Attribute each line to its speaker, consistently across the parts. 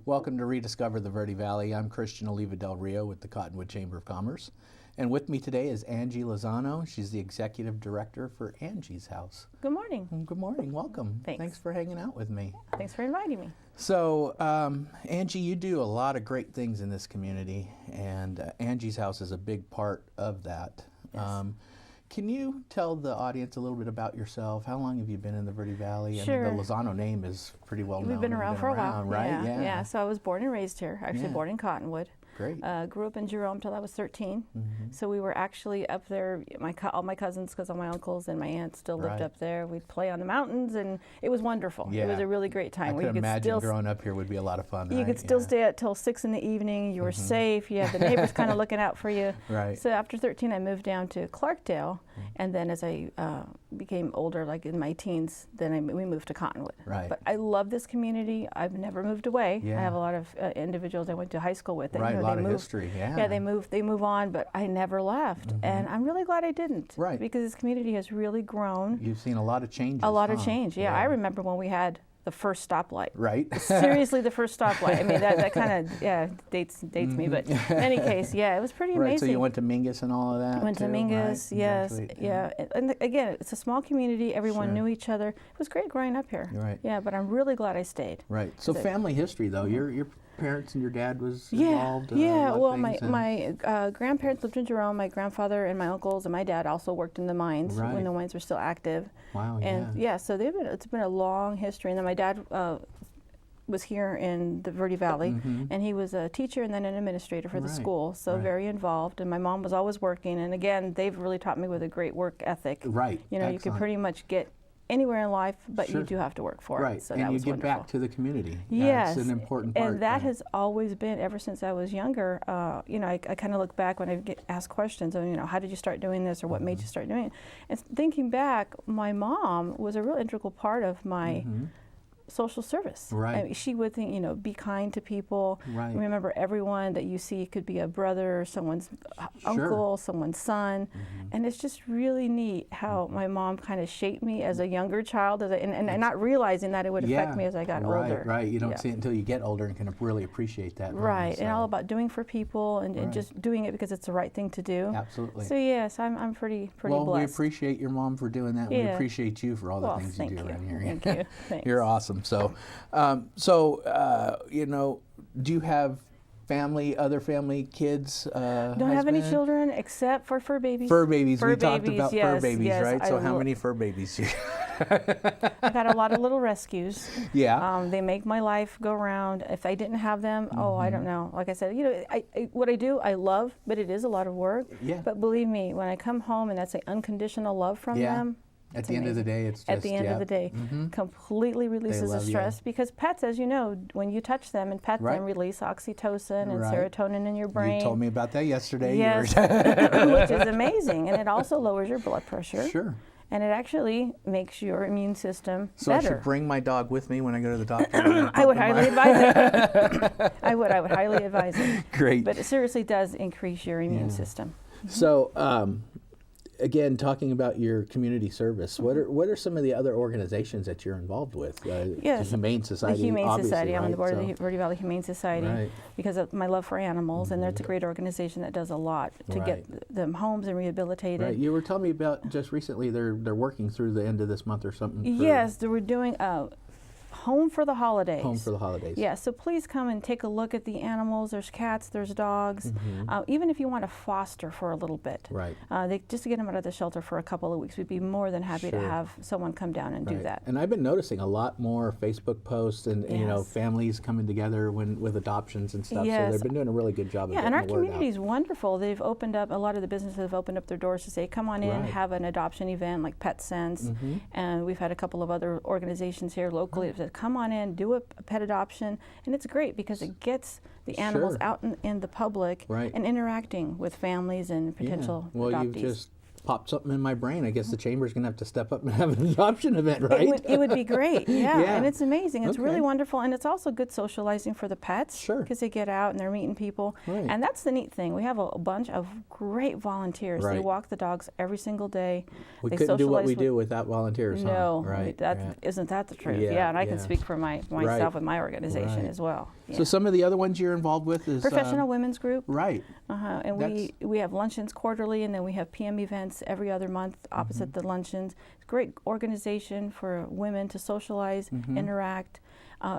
Speaker 1: Welcome to Rediscover the Verde Valley. I'm Christian Oliva Del Rio with the Cottonwood Chamber of Commerce. And with me today is Angie Lozano. She's the Executive Director for Angie's House.
Speaker 2: Good morning.
Speaker 1: Good morning. Welcome.
Speaker 2: Thanks
Speaker 1: for hanging out with me.
Speaker 2: Thanks for inviting me.
Speaker 1: So, Angie, you do a lot of great things in this community, and Angie's House is a big part of that.
Speaker 2: Yes.
Speaker 1: Can you tell the audience a little bit about yourself? How long have you been in the Verde Valley?
Speaker 2: Sure.
Speaker 1: I mean, the Lozano name is pretty well known.
Speaker 2: We've been around for a while,
Speaker 1: right?
Speaker 2: Yeah. So I was born and raised here, actually born in Cottonwood.
Speaker 1: Great.
Speaker 2: Grew up in Jerome till I was 13.
Speaker 1: Mm-hmm.
Speaker 2: So we were actually up there, all my cousins, because all my uncles and my aunts still lived up there. We'd play on the mountains, and it was wonderful.
Speaker 1: Yeah.
Speaker 2: It was a really great time.
Speaker 1: I could imagine growing up here would be a lot of fun,
Speaker 2: You could still stay out till 6 in the evening. You were safe. You had the neighbors kind of looking out for you.
Speaker 1: Right.
Speaker 2: So after 13, I moved down to Clarkdale, and then as I became older, like in my teens, then we moved to Cottonwood.
Speaker 1: Right.
Speaker 2: But I love this community. I've never moved away.
Speaker 1: Yeah.
Speaker 2: I have a lot of individuals I went to high school with.
Speaker 1: Right, a lot of history,
Speaker 2: Yeah, they move on, but I never left. And I'm really glad I didn't.
Speaker 1: Right.
Speaker 2: Because this community has really grown.
Speaker 1: You've seen a lot of changes.
Speaker 2: A lot of change, yeah. I remember when we had the first stoplight.
Speaker 1: Right.
Speaker 2: Seriously, the first stoplight. I mean, that kind of dates me, but in any case, yeah, it was pretty amazing.
Speaker 1: Right, so you went to Mingus and all of that?
Speaker 2: Went to Mingus,
Speaker 1: right?
Speaker 2: yes, yeah. And again, it's a small community. Everyone knew each other. It was great growing up here.
Speaker 1: Right.
Speaker 2: Yeah, but I'm really glad I stayed.
Speaker 1: Right. So family history, though, your parents and your dad was involved?
Speaker 2: Well, my grandparents lived in Jerome. My grandfather and my uncles and my dad also worked in the mines when the mines were still active.
Speaker 1: Wow,
Speaker 2: and so it's been a long history. And then my dad was here in the Verde Valley, and he was a teacher and then an administrator for the school, so very involved. And my mom was always working. And again, they've really taught me with a great work ethic.
Speaker 1: Right.
Speaker 2: You know, you can pretty much get anywhere in life, but you do have to work for it. So
Speaker 1: and
Speaker 2: that
Speaker 1: you
Speaker 2: was
Speaker 1: give
Speaker 2: wonderful.
Speaker 1: back to the community.
Speaker 2: Yes,
Speaker 1: That's an important part.
Speaker 2: And that has always been, ever since I was younger, you know, I kind of look back when I get asked questions of, you know, how did you start doing this, or what made you start doing it? And thinking back, my mom was a real integral part of my social service.
Speaker 1: Right.
Speaker 2: I mean, she would think, you know, be kind to people.
Speaker 1: Right.
Speaker 2: Remember, everyone that you see could be a brother, someone's uncle, someone's son. And it's just really neat how my mom kind of shaped me as a younger child, and not realizing that it would affect me as I got older.
Speaker 1: Right, you don't see it until you get older and can really appreciate that.
Speaker 2: Right, and all about doing for people and just doing it because it's the right thing to do.
Speaker 1: Absolutely.
Speaker 2: So yes, I'm pretty blessed.
Speaker 1: Well, we appreciate your mom for doing that. We appreciate you for all the things you do around here.
Speaker 2: Thank you. Thanks.
Speaker 1: You're awesome. So, you know, do you have other family, kids?
Speaker 2: Don't have any children except for fur babies.
Speaker 1: Fur babies. We talked about fur babies, right? So how many fur babies do you
Speaker 2: I've had a lot of little rescues.
Speaker 1: Yeah.
Speaker 2: They make my life go round. If I didn't have them, I don't know. Like I said, you know, what I do, I love, but it is a lot of work.
Speaker 1: Yeah.
Speaker 2: But believe me, when I come home and that's an unconditional love from them,
Speaker 1: at the end of the day, it's just,
Speaker 2: at the end of the day, completely releases the stress, because pets, as you know, when you touch them and pet them, release oxytocin and serotonin in your brain.
Speaker 1: You told me about that yesterday.
Speaker 2: Yes, which is amazing, and it also lowers your blood pressure.
Speaker 1: Sure.
Speaker 2: And it actually makes your immune system
Speaker 1: better. So I should bring my dog with me when I go to the doctor?
Speaker 2: I would highly advise it. I would highly advise it.
Speaker 1: Great.
Speaker 2: But it seriously does increase your immune system.
Speaker 1: So, again, talking about your community service, what are some of the other organizations that you're involved with?
Speaker 2: Yes,
Speaker 1: the Humane Society.
Speaker 2: The Humane Society.
Speaker 1: Right?
Speaker 2: I'm on the board of the Verde Valley Humane Society because of my love for animals, and it's a great organization that does a lot to get them homes and rehabilitated.
Speaker 1: Right. You were telling me about just recently they're working through the end of this month or something.
Speaker 2: Yes, they were doing Home for the Holidays.
Speaker 1: Home for the Holidays.
Speaker 2: Yeah, so please come and take a look at the animals. There's cats, there's dogs. Even if you want to foster for a little bit.
Speaker 1: Right.
Speaker 2: Just to get them out of the shelter for a couple of weeks, we'd be more than happy to have someone come down and do that.
Speaker 1: And I've been noticing a lot more Facebook posts and you know, families coming together with adoptions and stuff. So they've been doing a really good job of getting
Speaker 2: and our
Speaker 1: the word
Speaker 2: community is
Speaker 1: out.
Speaker 2: Wonderful. They've opened up, a lot of the businesses have opened up their doors to say, come on in, have an adoption event like Pet Sense. And we've had a couple of other organizations here locally that said, come on in, do a pet adoption, and it's great because it gets the animals out in the public and interacting with families and potential adoptees.
Speaker 1: Well, you've just popped something in my brain. I guess the chamber's going to have to step up and have an adoption event, right?
Speaker 2: It would be great, yeah.
Speaker 1: Yeah.
Speaker 2: And it's amazing. It's
Speaker 1: Okay.
Speaker 2: really wonderful, and it's also good socializing for the pets.
Speaker 1: Sure.
Speaker 2: Because they get out and they're meeting people.
Speaker 1: Right.
Speaker 2: And that's the neat thing. We have a bunch of great volunteers. They
Speaker 1: Right.
Speaker 2: walk the dogs every single day.
Speaker 1: We
Speaker 2: They
Speaker 1: couldn't do what
Speaker 2: socialize
Speaker 1: we
Speaker 2: with-
Speaker 1: do without volunteers, huh?
Speaker 2: No,
Speaker 1: Right.
Speaker 2: isn't that the truth?
Speaker 1: Yeah,
Speaker 2: Yeah, and I
Speaker 1: yeah.
Speaker 2: can speak for myself
Speaker 1: Right.
Speaker 2: and my organization
Speaker 1: Right.
Speaker 2: as well. Yeah.
Speaker 1: So some of the other ones you're involved with is
Speaker 2: Professional Women's Group.
Speaker 1: Right.
Speaker 2: And we have luncheons quarterly, and then we have PM events every other month opposite
Speaker 1: Mm-hmm.
Speaker 2: the luncheons. It's a great organization for women to socialize,
Speaker 1: Mm-hmm.
Speaker 2: interact.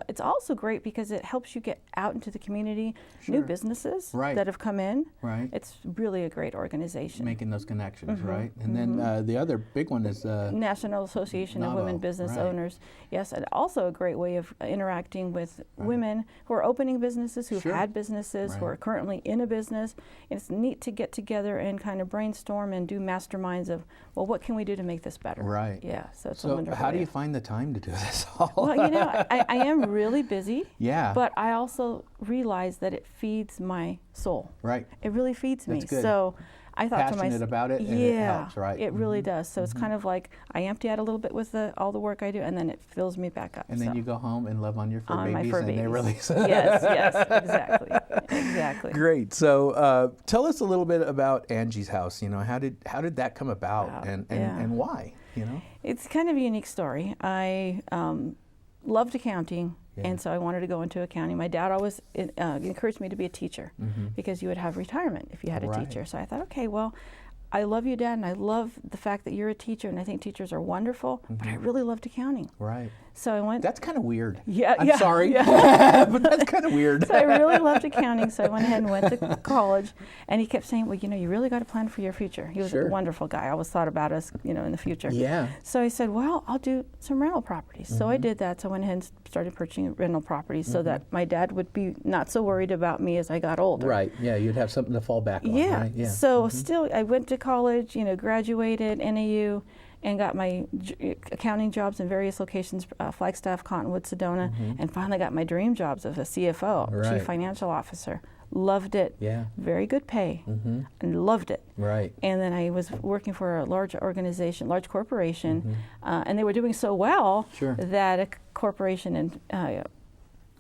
Speaker 2: It's also great because it helps you get out into the community, new
Speaker 1: Sure.
Speaker 2: businesses
Speaker 1: Right.
Speaker 2: that have come in.
Speaker 1: Right.
Speaker 2: It's really a great organization.
Speaker 1: Making those connections,
Speaker 2: Mm-hmm.
Speaker 1: right? And then the other big one is
Speaker 2: National Association of
Speaker 1: NAVO,
Speaker 2: Women Business
Speaker 1: right.
Speaker 2: Owners. Yes, and also a great way of interacting with women who are opening businesses, who've
Speaker 1: Sure.
Speaker 2: had businesses, who
Speaker 1: Right.
Speaker 2: are currently in a business. It's neat to get together and kind of brainstorm and do masterminds of, well, what can we do to make this better?
Speaker 1: Right.
Speaker 2: Yeah, so it's a
Speaker 1: So
Speaker 2: wonderful
Speaker 1: how do
Speaker 2: way
Speaker 1: you
Speaker 2: of-
Speaker 1: find the time to do this all?
Speaker 2: Well, I am really busy,
Speaker 1: Yeah.
Speaker 2: but I also realize that it feeds my soul.
Speaker 1: Right.
Speaker 2: It really feeds me.
Speaker 1: That's good.
Speaker 2: So I thought to
Speaker 1: Passionate
Speaker 2: myself,
Speaker 1: about it, and
Speaker 2: yeah,
Speaker 1: it helps, right?
Speaker 2: it really does. So it's kind of like I empty out a little bit with all the work I do, and then it fills me back up.
Speaker 1: And then
Speaker 2: so.
Speaker 1: you go home and love on your fur
Speaker 2: On my
Speaker 1: babies,
Speaker 2: fur
Speaker 1: and they
Speaker 2: babies.
Speaker 1: release.
Speaker 2: Yes, exactly, exactly.
Speaker 1: Great. So tell us a little bit about Angie's House. You know, how did that come about,
Speaker 2: Wow,
Speaker 1: and
Speaker 2: yeah.
Speaker 1: why? You know.
Speaker 2: It's kind of a unique story. I loved accounting,
Speaker 1: Yeah.
Speaker 2: and so I wanted to go into accounting. My dad always encouraged me to be a teacher because you would have retirement if you had a
Speaker 1: Right.
Speaker 2: teacher. So I thought, okay, well, I love you, Dad, and I love the fact that you're a teacher, and I think teachers are wonderful, but I really loved accounting.
Speaker 1: Right.
Speaker 2: So I went.
Speaker 1: That's kind of weird.
Speaker 2: Yeah,
Speaker 1: I'm
Speaker 2: yeah,
Speaker 1: sorry,
Speaker 2: yeah.
Speaker 1: but that's kind of weird.
Speaker 2: So I really loved accounting, so I went ahead and went to college. And he kept saying, well, you know, you really got to plan for your future. He was
Speaker 1: Sure.
Speaker 2: a wonderful guy. I always thought about us, you know, in the future.
Speaker 1: Yeah.
Speaker 2: So I said, well, I'll do some rental properties. So I did that. So I went ahead and started purchasing rental properties so that my dad would be not so worried about me as I got older.
Speaker 1: Right. Yeah. You'd have something to fall back on.
Speaker 2: Yeah.
Speaker 1: Right? Yeah.
Speaker 2: So still, I went to college, you know, graduated, NAU, and got my accounting jobs in various locations, Flagstaff, Cottonwood, Sedona, and finally got my dream jobs of a CFO,
Speaker 1: Right.
Speaker 2: Chief Financial Officer. Loved it.
Speaker 1: Yeah.
Speaker 2: Very good pay, and loved it.
Speaker 1: Right.
Speaker 2: And then I was working for a large organization, large corporation, and they were doing so well
Speaker 1: Sure.
Speaker 2: that a corporation in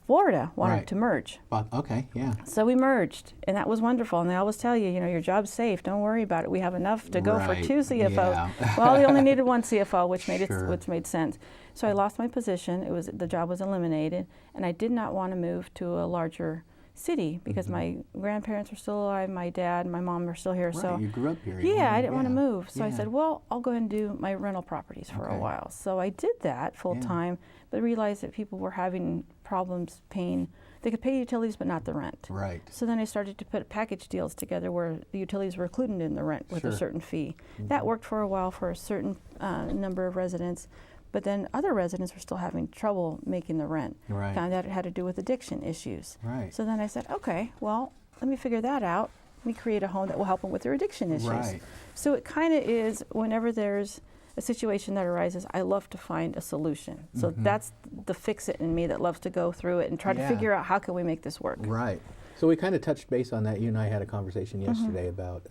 Speaker 2: Florida wanted
Speaker 1: Right.
Speaker 2: to merge.
Speaker 1: Okay. Yeah.
Speaker 2: So we merged, and that was wonderful. And they always tell you, you know, your job's safe. Don't worry about it. We have enough to go for
Speaker 1: Right.
Speaker 2: 2 CFOs.
Speaker 1: Yeah.
Speaker 2: Well, we only needed 1 CFO, which made
Speaker 1: Sure.
Speaker 2: which made sense. So I lost my position. The job was eliminated, and I did not want to move to a larger city because my grandparents were still alive. My dad and my mom were still here.
Speaker 1: Right.
Speaker 2: So
Speaker 1: You grew up here. you
Speaker 2: yeah,
Speaker 1: know,
Speaker 2: I didn't want to
Speaker 1: yeah.
Speaker 2: move. So I
Speaker 1: Yeah.
Speaker 2: said, well, I'll go ahead and do my rental properties for
Speaker 1: Okay.
Speaker 2: a while. So I did that full time, but realized that people were having problems paying. They could pay utilities, but not the rent.
Speaker 1: Right.
Speaker 2: So then I started to put package deals together where the utilities were included in the rent with
Speaker 1: Sure.
Speaker 2: a certain fee. That worked for a while for a certain number of residents, but then other residents were still having trouble making the rent.
Speaker 1: Right.
Speaker 2: Found out it had to do with addiction issues.
Speaker 1: Right.
Speaker 2: So then I said, okay, well, let me figure that out. Let me create a home that will help them with their addiction issues.
Speaker 1: Right.
Speaker 2: So it kind of is, whenever there's a situation that arises, I love to find a solution. So that's the fix-it in me that loves to go through it and try to
Speaker 1: Yeah.
Speaker 2: figure out how can we make this work.
Speaker 1: Right. So we kind of touched base on that. You and I had a conversation yesterday about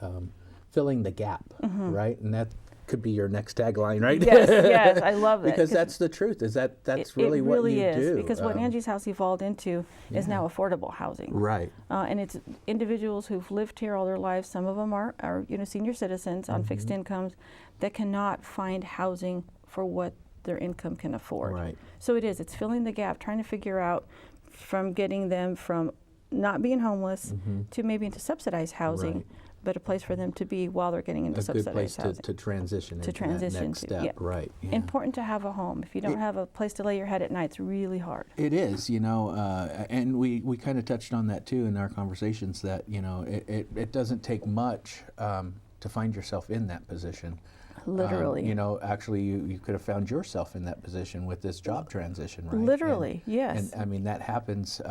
Speaker 1: filling the gap, right? And that could be your next tagline, right?
Speaker 2: Yes, yes, I love that.
Speaker 1: Because that's the truth. That's really
Speaker 2: it
Speaker 1: what
Speaker 2: really
Speaker 1: you
Speaker 2: is,
Speaker 1: do.
Speaker 2: because what Angie's House evolved into is now affordable housing.
Speaker 1: Right.
Speaker 2: And it's individuals who've lived here all their lives. Some of them are you know, senior citizens on fixed incomes that cannot find housing for what their income can afford.
Speaker 1: Right.
Speaker 2: So it's filling the gap, trying to figure out from getting them from not being homeless to maybe into subsidized housing,
Speaker 1: Right.
Speaker 2: but a place for them to be while they're getting into
Speaker 1: A good
Speaker 2: subsidized
Speaker 1: place
Speaker 2: housing.
Speaker 1: to transition
Speaker 2: To
Speaker 1: into
Speaker 2: transition
Speaker 1: that next
Speaker 2: to,
Speaker 1: step.
Speaker 2: yeah.
Speaker 1: Right. Yeah.
Speaker 2: Important to have a home. If you don't have a place to lay your head at night, it's really hard.
Speaker 1: It is, you know, and we kind of touched on that too in our conversations, that, you know, it doesn't take much to find yourself in that position.
Speaker 2: Literally.
Speaker 1: You know, actually, you could have found yourself in that position with this job transition, right?
Speaker 2: Literally, yes.
Speaker 1: And I mean, that happens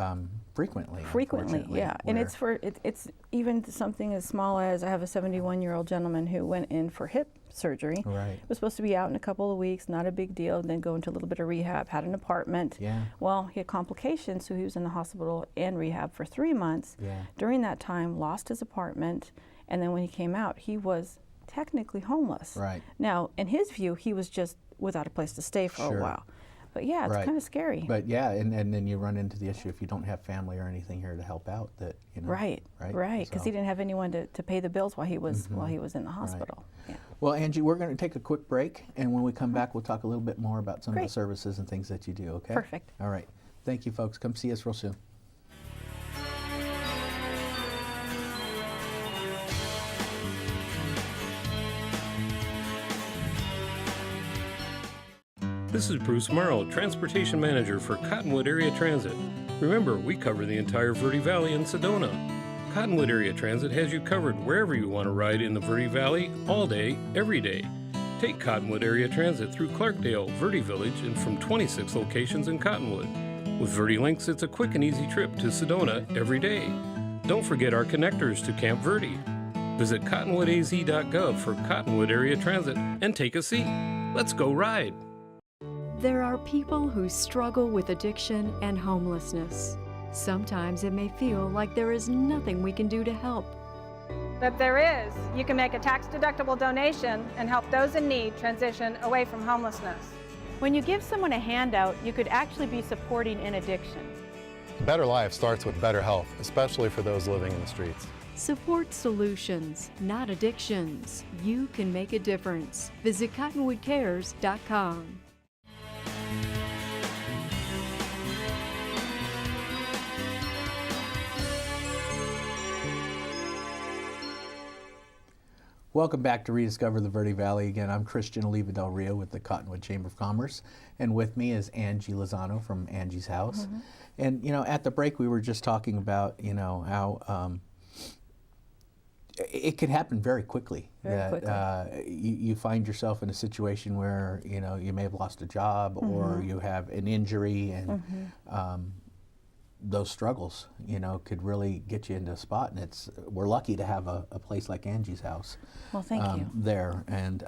Speaker 1: frequently.
Speaker 2: Frequently,
Speaker 1: unfortunately,
Speaker 2: yeah. And
Speaker 1: where-
Speaker 2: it's even something as small as I have a 71-year-old gentleman who went in for hip surgery.
Speaker 1: Right.
Speaker 2: Was supposed to be out in a couple of weeks, not a big deal, then go into a little bit of rehab, had an apartment.
Speaker 1: Yeah.
Speaker 2: Well, he had complications, so he was in the hospital and rehab for 3 months.
Speaker 1: Yeah.
Speaker 2: During that time, lost his apartment, and then when he came out, he was technically homeless.
Speaker 1: Right.
Speaker 2: Now, in his view, he was just without a place to stay for
Speaker 1: Sure.
Speaker 2: a while. But yeah, it's
Speaker 1: Right.
Speaker 2: kind of scary.
Speaker 1: But yeah, and then you run into the issue if you don't have family or anything here to help out, that, you know.
Speaker 2: Right, because he didn't have anyone to pay the bills while he was in the hospital. Yeah.
Speaker 1: Well, Angie, we're going to take a quick break, and when we come back, we'll talk a little bit more about some of
Speaker 2: Great.
Speaker 1: the services and things that you do, okay?
Speaker 2: Perfect.
Speaker 1: All right. Thank you, folks. Come see us real soon.
Speaker 3: This is Bruce Morrow, Transportation Manager for Cottonwood Area Transit. Remember, we cover the entire Verde Valley and Sedona. Cottonwood Area Transit has you covered wherever you want to ride in the Verde Valley, all day, every day. Take Cottonwood Area Transit through Clarkdale, Verde Village, and from 26 locations in Cottonwood. With Verde Links, it's a quick and easy trip to Sedona every day. Don't forget our connectors to Camp Verde. Visit cottonwoodaz.gov for Cottonwood Area Transit and take a seat. Let's go ride.
Speaker 4: There are people who struggle with addiction and homelessness. Sometimes it may feel like there is nothing we can do to help.
Speaker 5: But there is. You can make a tax-deductible donation and help those in need transition away from homelessness.
Speaker 6: When you give someone a handout, you could actually be supporting an addiction.
Speaker 7: A better life starts with better health, especially for those living in the streets.
Speaker 4: Support solutions, not addictions. You can make a difference. Visit cottonwoodcares.com.
Speaker 1: Welcome back to Rediscover the Verde Valley. Again, I'm Christian Oliva Del Rio with the Cottonwood Chamber of Commerce, and with me is Angie Lozano from Angie's House. And you know, at the break we were just talking about, you know, how it can happen very quickly.
Speaker 2: Very quickly.
Speaker 1: You find yourself in a situation where, you know, you may have lost a job or you have an injury, and those struggles, you know, could really get you into a spot. And we're lucky to have a place like Angie's House.
Speaker 2: Well, thank you.
Speaker 1: There. And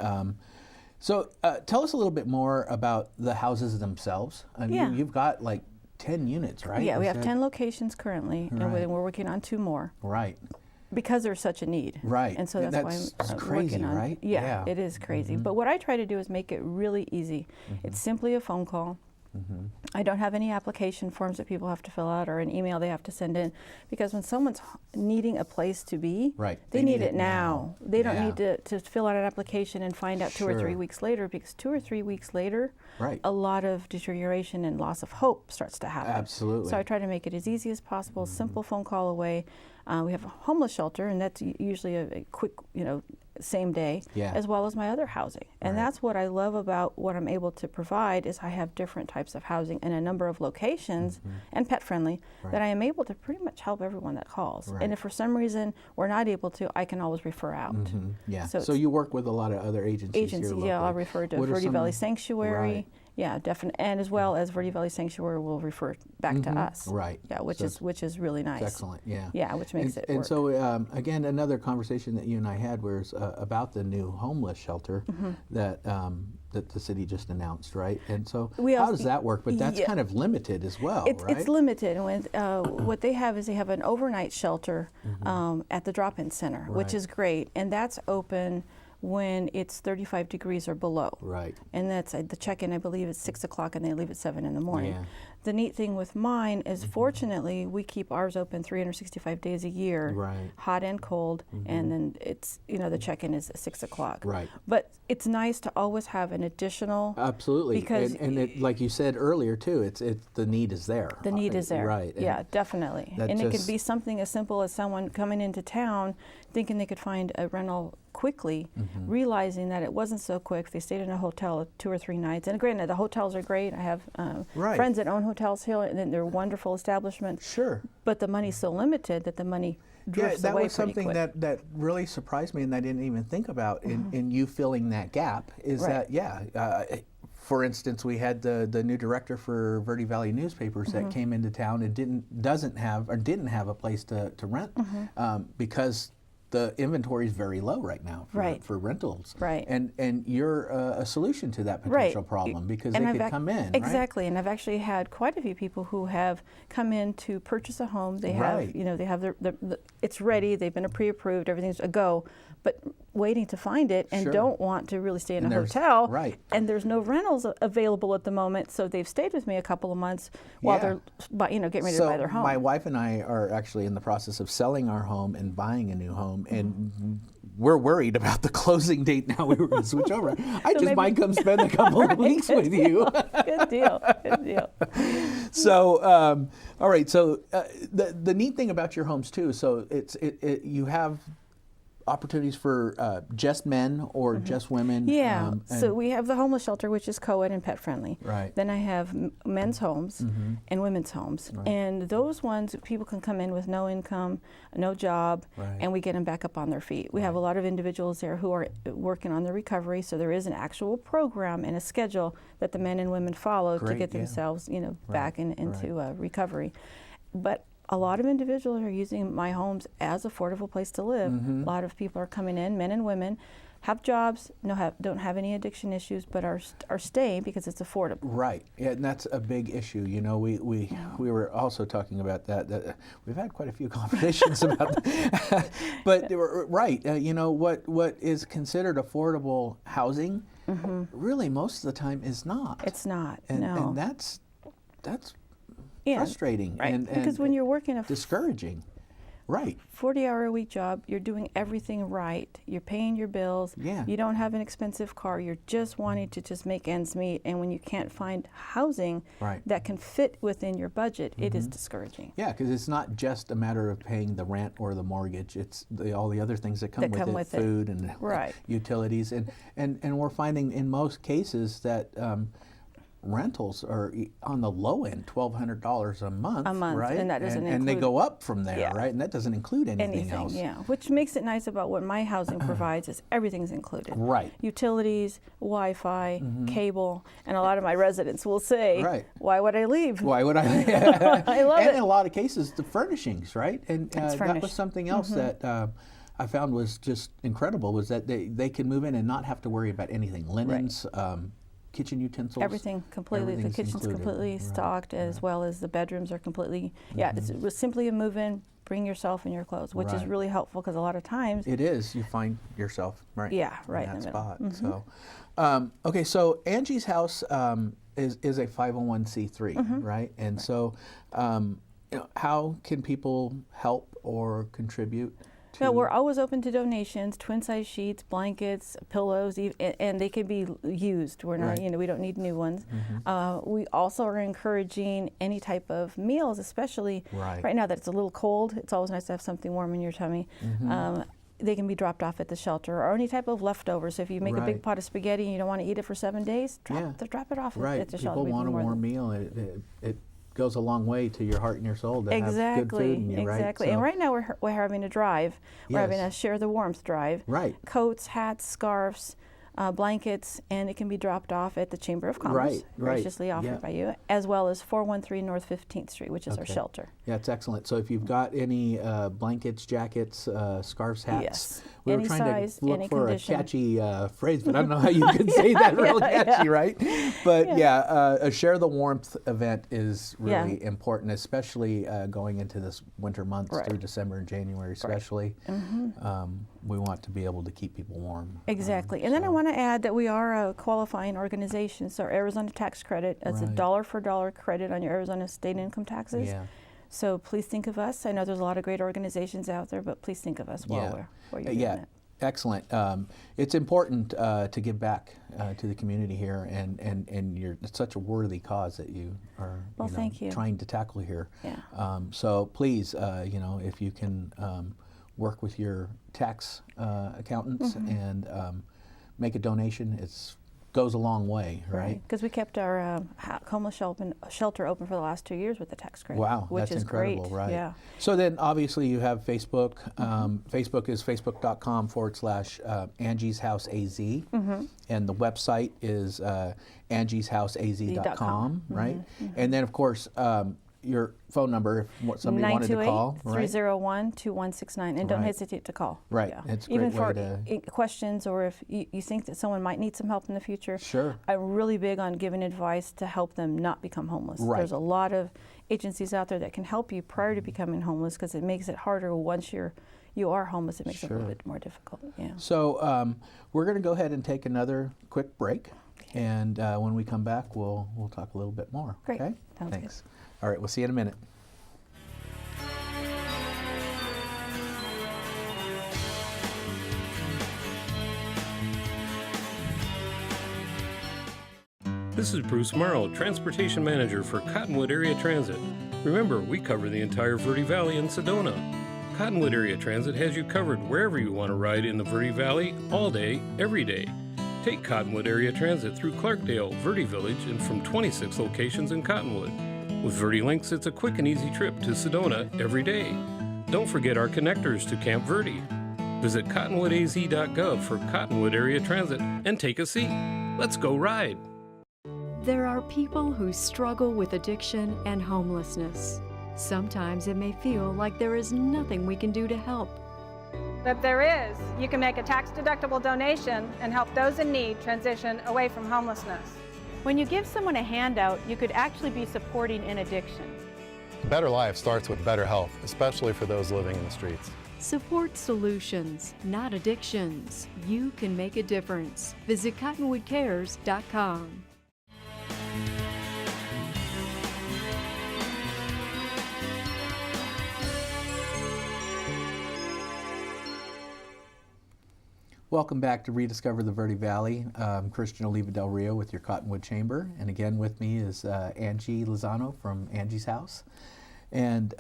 Speaker 1: so tell us a little bit more about the houses themselves.
Speaker 2: Yeah.
Speaker 1: You've got like 10 units, right?
Speaker 2: Yeah, we
Speaker 1: Is
Speaker 2: have
Speaker 1: that-
Speaker 2: 10 locations currently, and
Speaker 1: Right.
Speaker 2: we're working on 2 more.
Speaker 1: Right.
Speaker 2: Because there's such a need.
Speaker 1: Right.
Speaker 2: And so that's why I'm
Speaker 1: crazy,
Speaker 2: working on
Speaker 1: right?
Speaker 2: Yeah, it is crazy. But what I try to do is make it really easy. It's simply a phone call. I don't have any application forms that people have to fill out or an email they have to send in, because when someone's needing a place to be,
Speaker 1: Right.
Speaker 2: they need it now. They don't
Speaker 1: Yeah.
Speaker 2: need to fill out an application and find out 2 or 3
Speaker 1: Sure.
Speaker 2: weeks later, because 2 or 3 weeks later,
Speaker 1: Right.
Speaker 2: a lot of deterioration and loss of hope starts to happen.
Speaker 1: Absolutely.
Speaker 2: So I try to make it as easy as possible, simple phone call away. We have a homeless shelter, and that's usually a quick, you know, same day,
Speaker 1: Yeah.
Speaker 2: as well as my other housing. And
Speaker 1: Right.
Speaker 2: that's what I love about what I'm able to provide, is I have different types of housing in a number of locations and pet friendly, that I am able to pretty much help everyone that calls.
Speaker 1: Right.
Speaker 2: And if for some reason we're not able to, I can always refer out.
Speaker 1: Yeah.
Speaker 2: So
Speaker 1: So
Speaker 2: it's-
Speaker 1: you work with a lot of other agencies
Speaker 2: Agencies,
Speaker 1: here
Speaker 2: yeah, I'll
Speaker 1: locally.
Speaker 2: refer to
Speaker 1: What are
Speaker 2: Verde
Speaker 1: some-
Speaker 2: Valley Sanctuary.
Speaker 1: Right.
Speaker 2: Yeah, definitely, and as well as Verde Valley Sanctuary will refer back to us.
Speaker 1: Right.
Speaker 2: Yeah, which
Speaker 1: So
Speaker 2: is really nice.
Speaker 1: It's excellent, yeah.
Speaker 2: Yeah, which makes
Speaker 1: and,
Speaker 2: it
Speaker 1: and
Speaker 2: work.
Speaker 1: so, again, another conversation that you and I had was about the new homeless shelter that that the city just announced, right? And so,
Speaker 2: We
Speaker 1: how
Speaker 2: also-
Speaker 1: does that work? But that's
Speaker 2: yeah.
Speaker 1: kind of limited as well,
Speaker 2: It's,
Speaker 1: right?
Speaker 2: it's limited. And what they have is they have an overnight shelter at the drop-in center, which
Speaker 1: Right.
Speaker 2: is great, and that's open when it's 35 degrees or below.
Speaker 1: Right.
Speaker 2: And that's the check-in, I believe, is 6 o'clock, and they leave at 7 in the morning.
Speaker 1: Yeah.
Speaker 2: The neat thing with mine is, fortunately, we keep ours open 365 days a year,
Speaker 1: Right.
Speaker 2: hot and cold, and then it's, you know, the check-in is at 6 o'clock.
Speaker 1: Right.
Speaker 2: But it's nice to always have an additional.
Speaker 1: Absolutely.
Speaker 2: Because
Speaker 1: and it, like you said earlier too, it's the need is there.
Speaker 2: The need is there.
Speaker 1: Right. And
Speaker 2: Yeah, definitely.
Speaker 1: that
Speaker 2: And it could
Speaker 1: just-
Speaker 2: be something as simple as someone coming into town thinking they could find a rental quickly, realizing that it wasn't so quick. They stayed in a hotel 2 or 3 nights. And granted, the hotels are great. I have
Speaker 1: Right.
Speaker 2: friends that own hotels here, and they're wonderful establishments.
Speaker 1: Sure.
Speaker 2: But the money's so limited that the money drifts
Speaker 1: that
Speaker 2: away
Speaker 1: was
Speaker 2: pretty
Speaker 1: something
Speaker 2: quick.
Speaker 1: that really surprised me, and I didn't even think about in you filling that gap. Is
Speaker 2: Right.
Speaker 1: that for instance, we had the new director for Verde Valley newspapers that came into town and didn't have a place to rent because the inventory is very low right now
Speaker 2: Right.
Speaker 1: for rentals.
Speaker 2: Right.
Speaker 1: And you're a solution to that potential problem, because
Speaker 2: And
Speaker 1: they
Speaker 2: I've
Speaker 1: could come in. Right?
Speaker 2: Exactly, and I've actually had quite a few people who have come in to purchase a home. They have,
Speaker 1: Right.
Speaker 2: you know, they have it's ready. They've been pre-approved. Everything's a go. But waiting to find it and
Speaker 1: Sure.
Speaker 2: don't want to really stay in
Speaker 1: And
Speaker 2: a
Speaker 1: there's-
Speaker 2: hotel.
Speaker 1: right.
Speaker 2: And there's no rentals available at the moment, so they've stayed with me a couple of months while
Speaker 1: Yeah.
Speaker 2: they're getting ready
Speaker 1: So
Speaker 2: to buy their home.
Speaker 1: my wife and I are actually in the process of selling our home and buying a new home, and we're worried about the closing date now. We were going to switch over. I just
Speaker 2: maybe-
Speaker 1: might come spend a couple of weeks with you.
Speaker 2: Good deal. Good deal.
Speaker 1: So, all right. So the neat thing about your homes too. So you have opportunities for just men or just women.
Speaker 2: Yeah. So
Speaker 1: and-
Speaker 2: we have the homeless shelter, which is co-ed and pet friendly.
Speaker 1: Right.
Speaker 2: Then I have men's homes and women's homes, and those ones people can come in with no income, no job,
Speaker 1: Right.
Speaker 2: and we get them back up on their feet. We have a lot of individuals there who are working on their recovery, so there is an actual program and a schedule that the men and women follow to
Speaker 1: Great,
Speaker 2: get
Speaker 1: yeah.
Speaker 2: themselves, back into recovery. But a lot of individuals are using my homes as affordable place to live. A lot of people are coming in, men and women, have jobs, don't have any addiction issues, but are staying because it's affordable.
Speaker 1: Right, yeah, and that's a big issue. We were also talking about that we've had quite a few conversations about that. But right, what is considered affordable housing, really most of the time is not.
Speaker 2: It's not.
Speaker 1: and,
Speaker 2: no.
Speaker 1: and that's
Speaker 2: Yeah,
Speaker 1: frustrating
Speaker 2: right.
Speaker 1: and
Speaker 2: Because when you're working a
Speaker 1: discouraging. Right.
Speaker 2: 40-hour-a-week job, you're doing everything right. You're paying your bills.
Speaker 1: Yeah.
Speaker 2: You don't have an expensive car. You're just wanting to just make ends meet. And when you can't find housing
Speaker 1: Right.
Speaker 2: that can fit within your budget, it is discouraging.
Speaker 1: Yeah, because it's not just a matter of paying the rent or the mortgage. It's all the other things that come with it, food and
Speaker 2: Right.
Speaker 1: utilities, and we're finding in most cases that rentals are on the low end $1,200 a month.
Speaker 2: A month,
Speaker 1: right?
Speaker 2: and that doesn't
Speaker 1: and they
Speaker 2: include-
Speaker 1: go up from there,
Speaker 2: Yeah.
Speaker 1: right? And that doesn't include anything else.
Speaker 2: Yeah. Which makes it nice about what my housing provides is everything's included.
Speaker 1: Right.
Speaker 2: Utilities, Wi-Fi, cable, and a lot of my residents will say,
Speaker 1: Right.
Speaker 2: "Why would I leave?"
Speaker 1: Why would I?
Speaker 2: I love
Speaker 1: and
Speaker 2: it.
Speaker 1: in a lot of cases, the furnishings, right? And
Speaker 2: It's
Speaker 1: that was
Speaker 2: furnished.
Speaker 1: something else that I found was just incredible, was that they can move in and not have to worry about anything. Linens, kitchen utensils.
Speaker 2: Everything completely.
Speaker 1: Everything's
Speaker 2: The kitchen's
Speaker 1: included.
Speaker 2: completely
Speaker 1: Right,
Speaker 2: stocked, as well as the bedrooms are completely. Yeah, it was simply a move-in. Bring yourself and your clothes, which is
Speaker 1: Right.
Speaker 2: really helpful because a lot of times.
Speaker 1: It is. You find yourself right.
Speaker 2: Yeah, right
Speaker 1: in
Speaker 2: in
Speaker 1: that
Speaker 2: the middle.
Speaker 1: spot. So, okay. So Angie's House is a 501c3, right? And so, how can people help or contribute?
Speaker 2: No, we're always open to donations, twin-size sheets, blankets, pillows, and they can be used. We're not,
Speaker 1: Right.
Speaker 2: we don't need new ones. We also are encouraging any type of meals, especially
Speaker 1: Right.
Speaker 2: now that it's a little cold. It's always nice to have something warm in your tummy. They can be dropped off at the shelter, or any type of leftovers. So if you make a
Speaker 1: Right.
Speaker 2: big pot of spaghetti and you don't want to eat it for 7 days, drop it off
Speaker 1: Right.
Speaker 2: at the shelter.
Speaker 1: People
Speaker 2: We'd be
Speaker 1: want a
Speaker 2: more
Speaker 1: warm
Speaker 2: than-
Speaker 1: meal. It goes a long way to your heart and your soul to have good food in you, right?
Speaker 2: Exactly.
Speaker 1: So-
Speaker 2: And right now we're having a drive. We're having a
Speaker 1: Yes.
Speaker 2: Share the Warmth drive.
Speaker 1: Right.
Speaker 2: Coats, hats, scarves, blankets, and it can be dropped off at the Chamber of Commerce,
Speaker 1: Right, right.
Speaker 2: graciously offered
Speaker 1: Yeah.
Speaker 2: by you, as well as 413 North 15th Street, which is our
Speaker 1: Okay.
Speaker 2: shelter.
Speaker 1: Yeah, it's excellent. So if you've got any blankets, jackets, scarves, hats,
Speaker 2: Yes.
Speaker 1: we were
Speaker 2: Any
Speaker 1: trying
Speaker 2: size,
Speaker 1: to look
Speaker 2: any
Speaker 1: for
Speaker 2: condition.
Speaker 1: a catchy phrase, but I don't know how you can say that real catchy, right? But a Share the Warmth event is really important, especially going into this winter months
Speaker 2: Right.
Speaker 1: through December and January especially. We want to be able to keep people warm.
Speaker 2: Exactly. And then I want to add that we are a qualifying organization, so our Arizona tax credit, that's a
Speaker 1: Right.
Speaker 2: dollar-for-dollar credit on your Arizona state income taxes.
Speaker 1: Yeah.
Speaker 2: So please think of us. I know there's a lot of great organizations out there, but please think of us while you're doing it.
Speaker 1: Excellent. It's important to give back to the community here, and it's such a worthy cause that you are
Speaker 2: thank you.
Speaker 1: trying to tackle here.
Speaker 2: Yeah.
Speaker 1: So please, if you can work with your tax accountants and make a donation, goes a long way, right?
Speaker 2: Because we kept our homeless shelter open for the last 2 years with the tax credit.
Speaker 1: Wow,
Speaker 2: which
Speaker 1: that's
Speaker 2: is
Speaker 1: incredible,
Speaker 2: great.
Speaker 1: right?
Speaker 2: Yeah.
Speaker 1: So then obviously you have Facebook. Facebook is facebook.com/Angie's House AZ. And the website is angieshouseaz.com, right? And then of course, your phone number if somebody wanted to call, right?
Speaker 2: 928-301-2169, and don't
Speaker 1: Right.
Speaker 2: hesitate to call.
Speaker 1: Right.
Speaker 2: Yeah.
Speaker 1: It's a
Speaker 2: Even
Speaker 1: great way
Speaker 2: for
Speaker 1: to-
Speaker 2: questions, or if you think that someone might need some help in the future.
Speaker 1: Sure.
Speaker 2: I'm really big on giving advice to help them not become homeless.
Speaker 1: Right.
Speaker 2: There's a lot of agencies out there that can help you prior to becoming homeless, because it makes it harder once you're you are homeless, it makes it a
Speaker 1: Sure.
Speaker 2: little bit more difficult. Yeah.
Speaker 1: So we're going to go ahead and take another quick break, and when we come back, we'll talk a little bit more.
Speaker 2: Great.
Speaker 1: Okay?
Speaker 2: Sounds good.
Speaker 1: Thanks. All right, we'll see you in a minute.
Speaker 3: This is Bruce Morrow, Transportation Manager for Cottonwood Area Transit. Remember, we cover the entire Verde Valley and Sedona. Cottonwood Area Transit has you covered wherever you want to ride in the Verde Valley, all day, every day. Take Cottonwood Area Transit through Clarkdale, Verde Village, and from 26 locations in Cottonwood. With Verde Links, it's a quick and easy trip to Sedona every day. Don't forget our connectors to Camp Verde. Visit cottonwoodaz.gov for Cottonwood Area Transit and take a seat. Let's go ride.
Speaker 4: There are people who struggle with addiction and homelessness. Sometimes it may feel like there is nothing we can do to help.
Speaker 5: But there is. You can make a tax-deductible donation and help those in need transition away from homelessness.
Speaker 6: When you give someone a handout, you could actually be supporting an addiction.
Speaker 7: A better life starts with better health, especially for those living in the streets.
Speaker 4: Support solutions, not addictions. You can make a difference. Visit cottonwoodcares.com.
Speaker 1: Welcome back to Rediscover the Verde Valley. I'm Christian Oliva Del Rio with your Cottonwood Chamber. And again with me is Angie Lozano from Angie's House. And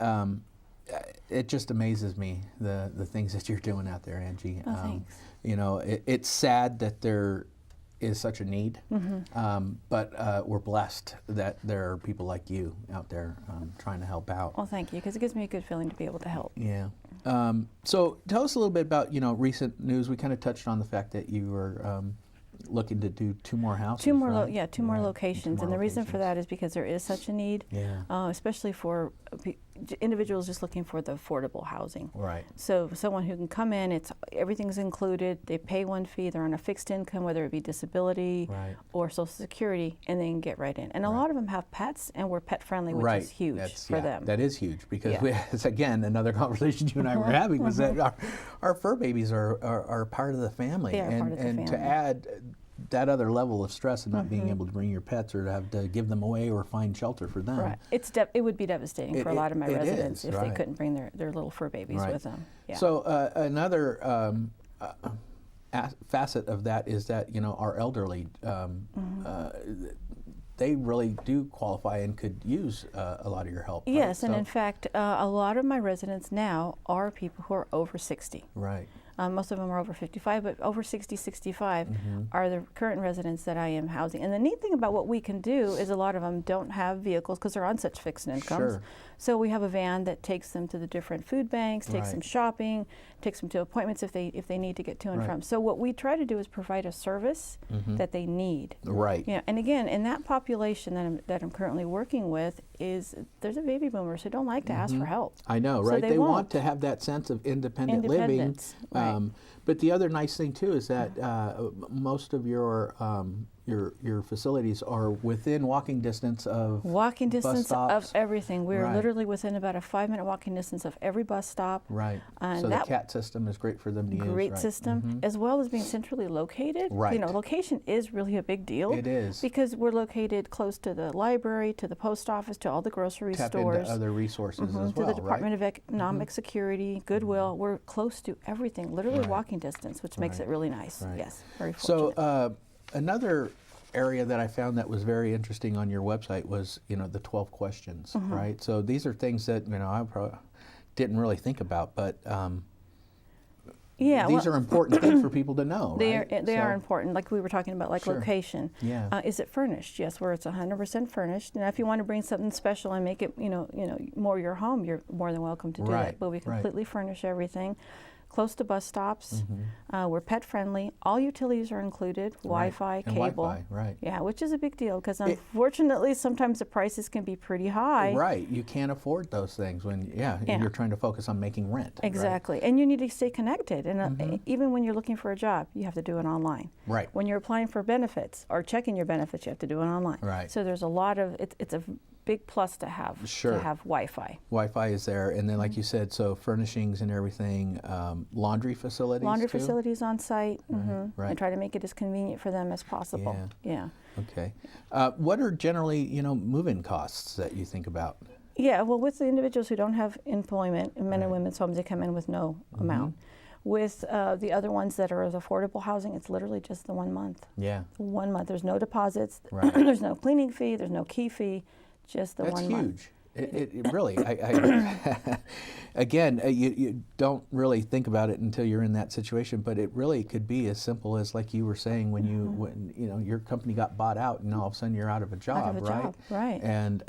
Speaker 1: it just amazes me, the things that you're doing out there, Angie.
Speaker 2: Oh, thanks.
Speaker 1: You know, it's sad that there is such a need, but we're blessed that there are people like you out there trying to help out.
Speaker 2: Well, thank you, because it gives me a good feeling to be able to help.
Speaker 1: Yeah. So tell us a little bit about, recent news. We kind of touched on the fact that you were looking to do 2 more houses.
Speaker 2: Two more,
Speaker 1: right?
Speaker 2: two more
Speaker 1: Right.
Speaker 2: locations,
Speaker 1: Two
Speaker 2: and
Speaker 1: more
Speaker 2: the reason for
Speaker 1: locations.
Speaker 2: that is because there is such a need,
Speaker 1: Yeah.
Speaker 2: especially for individuals just looking for the affordable housing.
Speaker 1: Right.
Speaker 2: So someone who can come in, everything's included, they pay one fee, they're on a fixed income, whether it be disability
Speaker 1: Right.
Speaker 2: or Social Security, and they can get right in. And a lot of them have pets, and we're pet friendly, which
Speaker 1: Right.
Speaker 2: is huge
Speaker 1: That's,
Speaker 2: for
Speaker 1: yeah,
Speaker 2: them.
Speaker 1: That is huge because
Speaker 2: Yeah.
Speaker 1: it's, again, another conversation you and I were having was that our fur babies are part of the family.
Speaker 2: They are
Speaker 1: and
Speaker 2: part of the
Speaker 1: and to
Speaker 2: family.
Speaker 1: add that other level of stress and not being able to bring your pets or to have to give them away or find shelter for them.
Speaker 2: Right. It would be devastating for a lot of my
Speaker 1: It
Speaker 2: residents
Speaker 1: is,
Speaker 2: if they
Speaker 1: right.
Speaker 2: couldn't bring their little fur babies
Speaker 1: Right.
Speaker 2: with them. Yeah.
Speaker 1: So another facet of that is that our elderly, they really do qualify and could use a lot of your help.
Speaker 2: Yes,
Speaker 1: right?
Speaker 2: and in fact, a lot of my residents now are people who are over 60.
Speaker 1: Right.
Speaker 2: Most of them are over 55, but over 60, 65 are the current residents that I am housing. And the neat thing about what we can do is a lot of them don't have vehicles because they're on such fixed incomes.
Speaker 1: Sure.
Speaker 2: So we have a van that takes them to the different food banks, takes
Speaker 1: Right.
Speaker 2: them shopping, takes them to appointments if they need to get to and
Speaker 1: Right.
Speaker 2: from. So what we try to do is provide a service that they need.
Speaker 1: Right.
Speaker 2: Yeah, and again, in that population that I'm currently working with, there's a baby boomers who don't like to ask for help.
Speaker 1: I know,
Speaker 2: So
Speaker 1: right?
Speaker 2: they
Speaker 1: They want
Speaker 2: won't.
Speaker 1: to have that sense of independent living.
Speaker 2: Independence, right.
Speaker 1: But the other nice thing too is that most of your facilities are within walking distance of
Speaker 2: Walking
Speaker 1: bus
Speaker 2: distance of
Speaker 1: stops.
Speaker 2: everything. We're
Speaker 1: Right.
Speaker 2: literally within about a 5-minute walking distance of every bus stop.
Speaker 1: Right.
Speaker 2: And
Speaker 1: So
Speaker 2: that
Speaker 1: the CAT system is great for them to use.
Speaker 2: great
Speaker 1: right?
Speaker 2: system, as well as being centrally located.
Speaker 1: Right.
Speaker 2: Location is really a big deal.
Speaker 1: It is.
Speaker 2: Because we're located close to the library, to the post office, to all the grocery
Speaker 1: Tap
Speaker 2: stores.
Speaker 1: into other resources as
Speaker 2: To
Speaker 1: well,
Speaker 2: the Department
Speaker 1: right?
Speaker 2: of Economic Security, Goodwill. We're close to everything, literally
Speaker 1: Right.
Speaker 2: walking distance, which makes
Speaker 1: Right.
Speaker 2: it really nice.
Speaker 1: Right.
Speaker 2: Yes, very fortunate.
Speaker 1: So another area that I found that was very interesting on your website was, the 12 questions, right? So these are things that, I didn't really think about, but
Speaker 2: yeah,
Speaker 1: these
Speaker 2: well,
Speaker 1: are important things for people to know,
Speaker 2: They
Speaker 1: right?
Speaker 2: are
Speaker 1: So-
Speaker 2: important, like we were talking about, like
Speaker 1: Sure.
Speaker 2: location.
Speaker 1: Yeah.
Speaker 2: Is it furnished? Yes, where it's 100% furnished. Now, if you want to bring something special and make it, more your home, you're more than welcome to do
Speaker 1: Right,
Speaker 2: that. But we
Speaker 1: right.
Speaker 2: completely furnish everything. Close to bus stops.
Speaker 1: Mm-hmm.
Speaker 2: We're pet friendly. All utilities are included. Wi-Fi,
Speaker 1: And
Speaker 2: cable.
Speaker 1: Wi-Fi, right.
Speaker 2: Yeah, which is a big deal because unfortunately sometimes the prices can be pretty high.
Speaker 1: Right, you can't afford those things when,
Speaker 2: Yeah.
Speaker 1: you're trying to focus on making rent. right?
Speaker 2: Exactly, and you need to stay connected. And even when you're looking for a job, you have to do it online.
Speaker 1: Right.
Speaker 2: When you're applying for benefits or checking your benefits, you have to do it online.
Speaker 1: Right.
Speaker 2: So there's a lot of it's a big plus to have Wi-Fi.
Speaker 1: Wi-Fi is there, and then like you said, so furnishings and everything, laundry facilities.
Speaker 2: Laundry
Speaker 1: too?
Speaker 2: facilities on site,
Speaker 1: Right.
Speaker 2: and try to make it as convenient for them as possible. Yeah.
Speaker 1: Okay. What are generally, move-in costs that you think about?
Speaker 2: Yeah, well, with the individuals who don't have employment, in men and women's homes, they come in with no amount. With the other ones that are as affordable housing, it's literally just the 1 month.
Speaker 1: Yeah.
Speaker 2: 1 month. There's no deposits.
Speaker 1: Right.
Speaker 2: There's no cleaning fee. There's no key fee. Just the
Speaker 1: That's
Speaker 2: 1 month.
Speaker 1: huge. It really, again, you don't really think about it until you're in that situation, but it really could be as simple as, like you were saying, when your company got bought out, and all of a sudden you're out of a job,
Speaker 2: right?
Speaker 1: And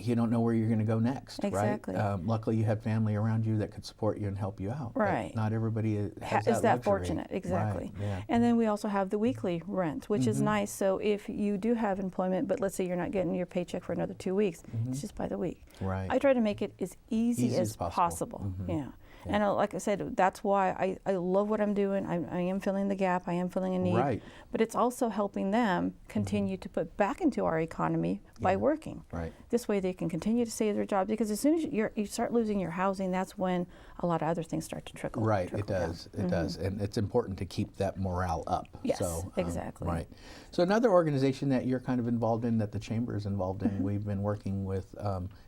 Speaker 1: you don't know where you're going to go next,
Speaker 2: exactly.
Speaker 1: right? Luckily, you had family around you that could support you and help you out.
Speaker 2: Right.
Speaker 1: But not everybody has
Speaker 2: is that
Speaker 1: luxury.
Speaker 2: Fortunate, exactly.
Speaker 1: Right. Yeah.
Speaker 2: And then we also have the weekly rent, which is nice. So if you do have employment, but let's say you're not getting your paycheck for another 2 weeks, it's just by the week.
Speaker 1: Right.
Speaker 2: I try to make it as easy as possible. Yeah. And like I said, that's why I love what I'm doing. I am filling the gap. I am filling a need.
Speaker 1: Right.
Speaker 2: But it's also helping them continue to put back into our economy by working.
Speaker 1: Right.
Speaker 2: This way they can continue to save their jobs, because as soon as you start losing your housing, that's when a lot of other things start to trickle.
Speaker 1: Right,
Speaker 2: trickle
Speaker 1: it does.
Speaker 2: down.
Speaker 1: It does. And it's important to keep that morale up.
Speaker 2: Yes,
Speaker 1: so,
Speaker 2: exactly.
Speaker 1: Right. So another organization that you're kind of involved in, that the Chamber is involved in, we've been working with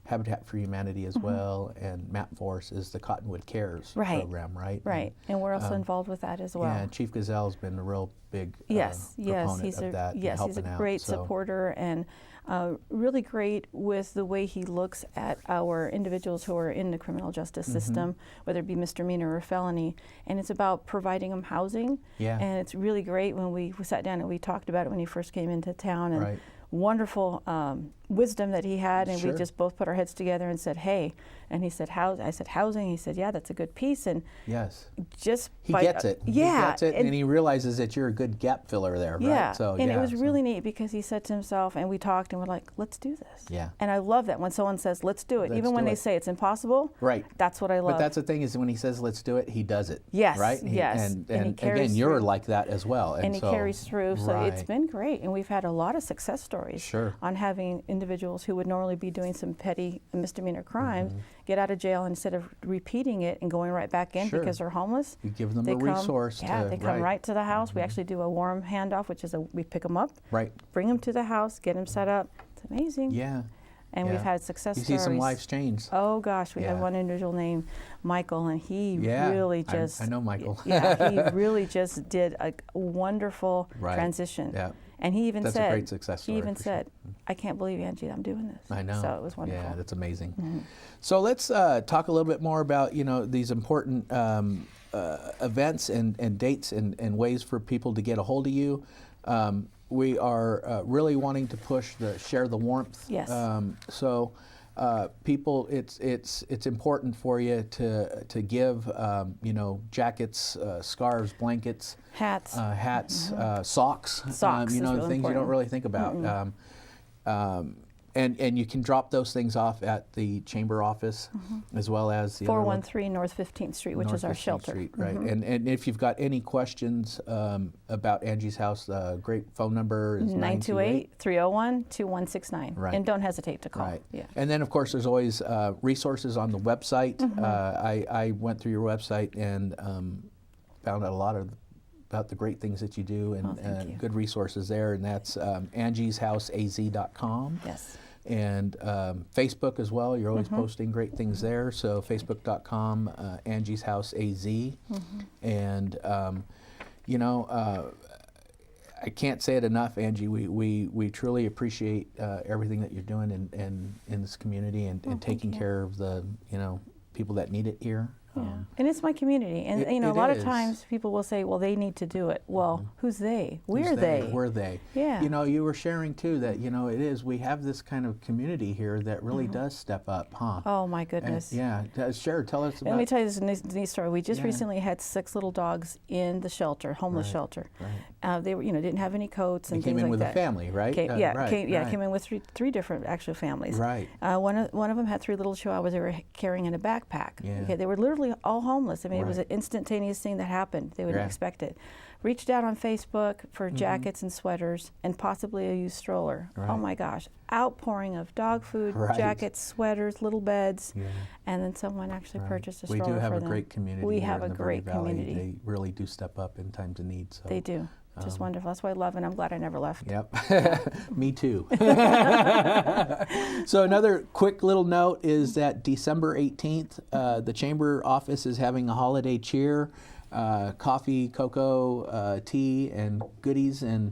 Speaker 1: Habitat for Humanity as well, and MapForce is the Cottonwood Cares program, right?
Speaker 2: Right, and we're also involved with that as well.
Speaker 1: Yeah, Chief Gazelle's been a real big
Speaker 2: Yes,
Speaker 1: proponent
Speaker 2: he's
Speaker 1: of that.
Speaker 2: he's a great supporter, and really great with the way he looks at our individuals who are in the criminal justice system, whether it be misdemeanor or felony, and it's about providing them housing.
Speaker 1: Yeah.
Speaker 2: And it's really great when we sat down and we talked about it when he first came into town, and wonderful wisdom that he had, and we just both put our heads together and said, hey, and he said, I said, housing. He said, yeah, that's a good piece. And just
Speaker 1: he gets it.
Speaker 2: Yeah.
Speaker 1: He gets it, and he realizes that you're a good gap filler there, right?
Speaker 2: Yeah.
Speaker 1: So,
Speaker 2: and it was really neat, because he said to himself, and we talked, and we're like, let's do this.
Speaker 1: Yeah.
Speaker 2: And I love that when someone says, let's do it, even when they say it's impossible.
Speaker 1: Right.
Speaker 2: That's what I love.
Speaker 1: But that's the thing, is when he says let's do it, he does it.
Speaker 2: Yes.
Speaker 1: Right?
Speaker 2: Yes.
Speaker 1: And
Speaker 2: he carries
Speaker 1: again, you're
Speaker 2: through.
Speaker 1: like that as well.
Speaker 2: And he
Speaker 1: so,
Speaker 2: carries through. So it's been great. And we've had a lot of success stories on having individuals who would normally be doing some petty misdemeanor crimes get out of jail, instead of repeating it and going right back in because they're homeless.
Speaker 1: You give them a resource.
Speaker 2: They come right to the house. We actually do a warm handoff, which is we pick them up, bring them to the house, get them set up. It's amazing.
Speaker 1: Yeah.
Speaker 2: And we've had success stories.
Speaker 1: You see some lives change.
Speaker 2: Oh gosh, we have one individual named Michael, and he really just
Speaker 1: I know Michael.
Speaker 2: he really just did a wonderful transition.
Speaker 1: Yeah.
Speaker 2: And he even said,
Speaker 1: a great success story.
Speaker 2: He even said, I can't believe, Angie, I'm doing this.
Speaker 1: I know.
Speaker 2: So it was wonderful.
Speaker 1: Yeah, that's amazing. So let's talk a little bit more about these important events and dates and ways for people to get a hold of you. We are really wanting to push share the warmth.
Speaker 2: Yes.
Speaker 1: So people, it's important for you to give jackets, scarves, blankets,
Speaker 2: hats,
Speaker 1: socks.
Speaker 2: Socks.
Speaker 1: Things
Speaker 2: really
Speaker 1: you
Speaker 2: important.
Speaker 1: don't really think about. And you can drop those things off at the Chamber office, as well as the
Speaker 2: 413 North 15th Street, which is our shelter.
Speaker 1: Street, right. And if you've got any questions about Angie's house, the great phone number is
Speaker 2: 928-301-2169.
Speaker 1: Right.
Speaker 2: And don't hesitate to call.
Speaker 1: Right.
Speaker 2: Yeah.
Speaker 1: And then, of course, there's always resources on the website. I went through your website and found out a lot about the great things that you do, and good resources there, and that's angiesHouseAZ.com.
Speaker 2: Yes.
Speaker 1: And Facebook as well. You're always posting great things there. So Facebook.com, Angie's House AZ. And I can't say it enough, Angie. We truly appreciate everything that you're doing in this community, and taking care of the people that need it here.
Speaker 2: Yeah. And it's my community. And a lot of times people will say, well, they need to do it. Well, who's they? We're they.
Speaker 1: We're they.
Speaker 2: Yeah.
Speaker 1: You were sharing too that, it is, we have this kind of community here that really does step up, huh?
Speaker 2: Oh my goodness.
Speaker 1: And, sure, tell us about.
Speaker 2: Let me tell you this neat story. We just recently had 6 little dogs in the shelter, homeless shelter.
Speaker 1: Right.
Speaker 2: They were, didn't have any coats and
Speaker 1: they
Speaker 2: things like that.
Speaker 1: came in with a family, right?
Speaker 2: Came in with three different actual families.
Speaker 1: Right.
Speaker 2: One of them had 3 little chihuahuas they were carrying in a backpack.
Speaker 1: Yeah.
Speaker 2: Okay, they were literally totally all homeless. I mean, it was an
Speaker 1: Right.
Speaker 2: instantaneous thing that happened. They wouldn't
Speaker 1: Yeah.
Speaker 2: expect it. Reached out on Facebook for jackets and sweaters and possibly a used stroller.
Speaker 1: Right.
Speaker 2: Oh my gosh, outpouring of dog food,
Speaker 1: Right.
Speaker 2: jackets, sweaters, little beds,
Speaker 1: Yeah.
Speaker 2: and then someone actually
Speaker 1: Right.
Speaker 2: purchased a
Speaker 1: We
Speaker 2: stroller
Speaker 1: do have
Speaker 2: for
Speaker 1: a
Speaker 2: them.
Speaker 1: great community.
Speaker 2: We
Speaker 1: here
Speaker 2: have
Speaker 1: in
Speaker 2: a
Speaker 1: the
Speaker 2: great
Speaker 1: Verde Valley.
Speaker 2: community.
Speaker 1: They really do step up in times of need. So.
Speaker 2: They do. Just wonderful. That's why I love it. I'm glad I never left.
Speaker 1: Yep. Me too. So another quick little note is that December 18th, the Chamber office is having a holiday cheer, coffee, cocoa, tea, and goodies, and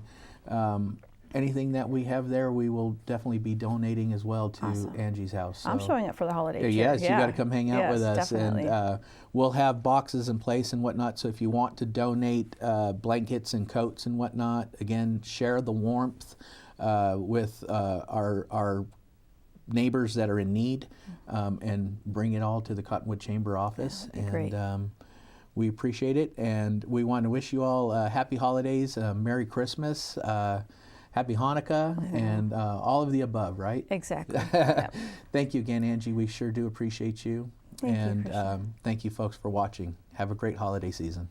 Speaker 1: anything that we have there, we will definitely be donating as well to
Speaker 2: Awesome.
Speaker 1: Angie's house.
Speaker 2: I'm
Speaker 1: So-
Speaker 2: showing up for the holiday cheer.
Speaker 1: Yes, you
Speaker 2: Yeah.
Speaker 1: got to come hang out
Speaker 2: Yes,
Speaker 1: with us,
Speaker 2: definitely.
Speaker 1: and we'll have boxes in place and whatnot. So if you want to donate blankets and coats and whatnot, again, share the warmth with our neighbors that are in need, and bring it all to the Cottonwood Chamber office.
Speaker 2: that'd be great.
Speaker 1: We appreciate it, and we want to wish you all happy holidays, Merry Christmas. Happy Hanukkah, and all of the above, right?
Speaker 2: Exactly. Yep.
Speaker 1: Thank you again, Angie. We sure do appreciate you.
Speaker 2: Thank you,
Speaker 1: and
Speaker 2: Christian.
Speaker 1: thank you, folks, for watching. Have a great holiday season.